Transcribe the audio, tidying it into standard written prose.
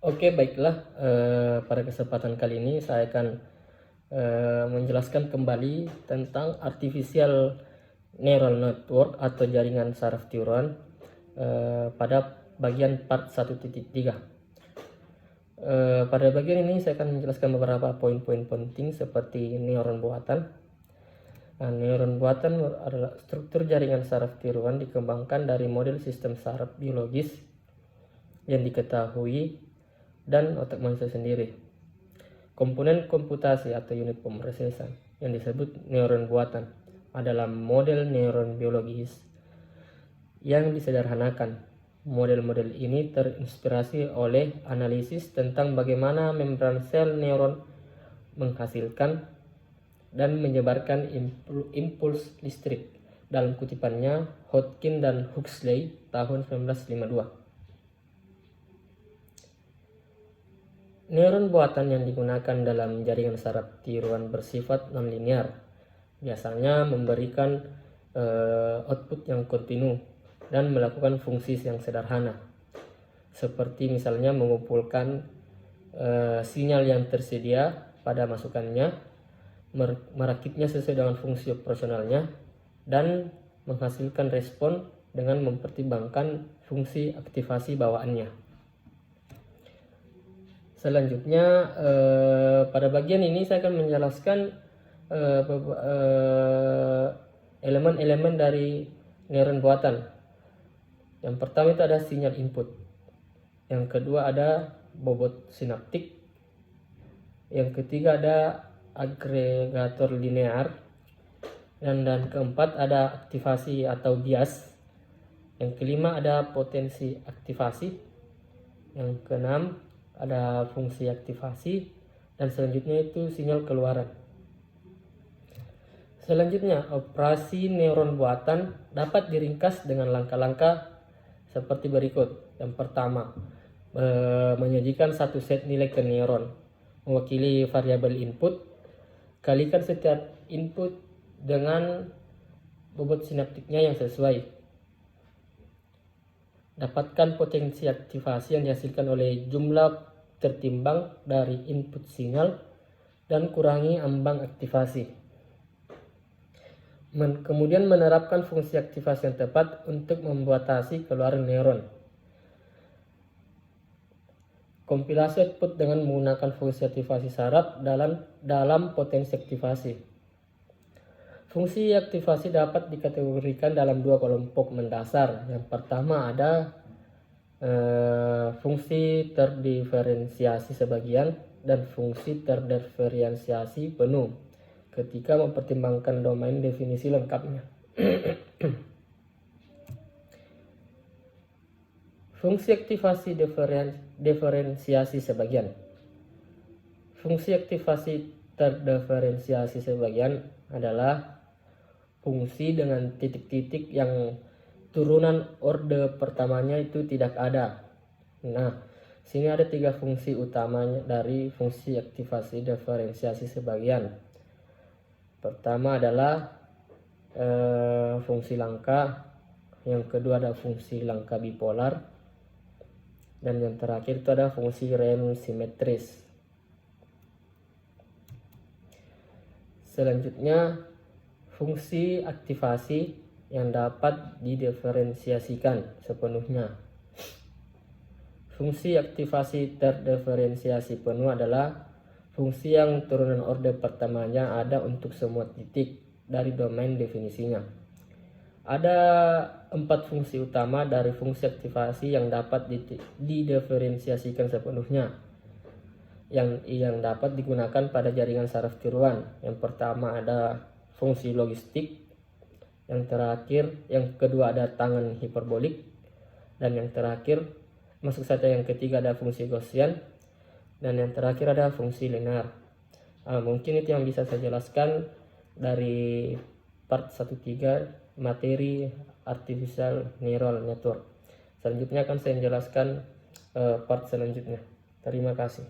Oke, baiklah. Pada kesempatan kali ini saya akan menjelaskan kembali tentang artificial neural network atau jaringan saraf tiruan pada bagian part 1.3. Pada bagian ini saya akan menjelaskan beberapa poin-poin penting seperti neuron buatan. Nah, neuron buatan adalah struktur jaringan saraf tiruan dikembangkan dari model sistem saraf biologis yang diketahui dan otak manusia sendiri. Komponen komputasi atau unit pemrosesan yang disebut neuron buatan adalah model neuron biologis yang disederhanakan. Model-model ini terinspirasi oleh analisis tentang bagaimana membran sel neuron menghasilkan dan menyebarkan impuls listrik, dalam kutipannya Hodgkin dan Huxley tahun 1952. Neuron buatan yang digunakan dalam jaringan saraf tiruan bersifat nonlinear, biasanya memberikan output yang kontinu dan melakukan fungsi yang sederhana, seperti misalnya mengumpulkan sinyal yang tersedia pada masukannya, merakitnya sesuai dengan fungsi operasionalnya, dan menghasilkan respon dengan mempertimbangkan fungsi aktivasi bawaannya. Selanjutnya, pada bagian ini saya akan menjelaskan elemen-elemen dari neuron buatan. Yang pertama itu ada sinyal input. Yang kedua ada bobot sinaptik. Yang ketiga ada agregator linear. Dan keempat ada aktivasi atau bias. Yang kelima ada potensi aktivasi. Yang keenam ada fungsi aktivasi, dan selanjutnya itu sinyal keluaran. Selanjutnya, operasi neuron buatan dapat diringkas dengan langkah-langkah seperti berikut. Yang pertama, menyajikan satu set nilai ke neuron mewakili variabel input, kalikan setiap input dengan bobot sinaptiknya yang sesuai. Dapatkan potensi aktivasi yang dihasilkan oleh jumlah tertimbang dari input sinyal dan kurangi ambang aktivasi. Kemudian menerapkan fungsi aktivasi yang tepat untuk membatasi keluaran neuron. Kompilasi output dengan menggunakan fungsi aktivasi saraf dalam potensi aktivasi. Fungsi aktivasi dapat dikategorikan dalam dua kelompok mendasar. Yang pertama ada fungsi terdiferensiasi sebagian dan fungsi terdiferensiasi penuh ketika mempertimbangkan domain definisi lengkapnya. Fungsi aktivasi diferensiasi sebagian. Fungsi aktivasi terdiferensiasi sebagian adalah fungsi dengan titik-titik yang turunan orde pertamanya itu tidak ada. Nah, sini ada tiga fungsi utamanya dari fungsi aktivasi diferensiasi sebagian. Pertama adalah fungsi langka, yang kedua ada fungsi langka bipolar, dan yang terakhir itu ada fungsi rem simetris. Selanjutnya, fungsi aktivasi yang dapat didiferensiasikan sepenuhnya. Fungsi aktivasi terdiferensiasi penuh adalah fungsi yang turunan orde pertamanya ada untuk semua titik dari domain definisinya. Ada 4 fungsi utama dari fungsi aktivasi yang dapat didiferensiasikan sepenuhnya yang dapat digunakan pada jaringan saraf tiruan. Yang pertama ada fungsi logistik, yang kedua ada tangan hiperbolik, dan yang terakhir yang ketiga ada fungsi Gaussian, dan yang terakhir ada fungsi linear. Mungkin itu yang bisa saya jelaskan dari part 1.3 materi artificial neural network. Selanjutnya akan saya jelaskan part selanjutnya. Terima kasih.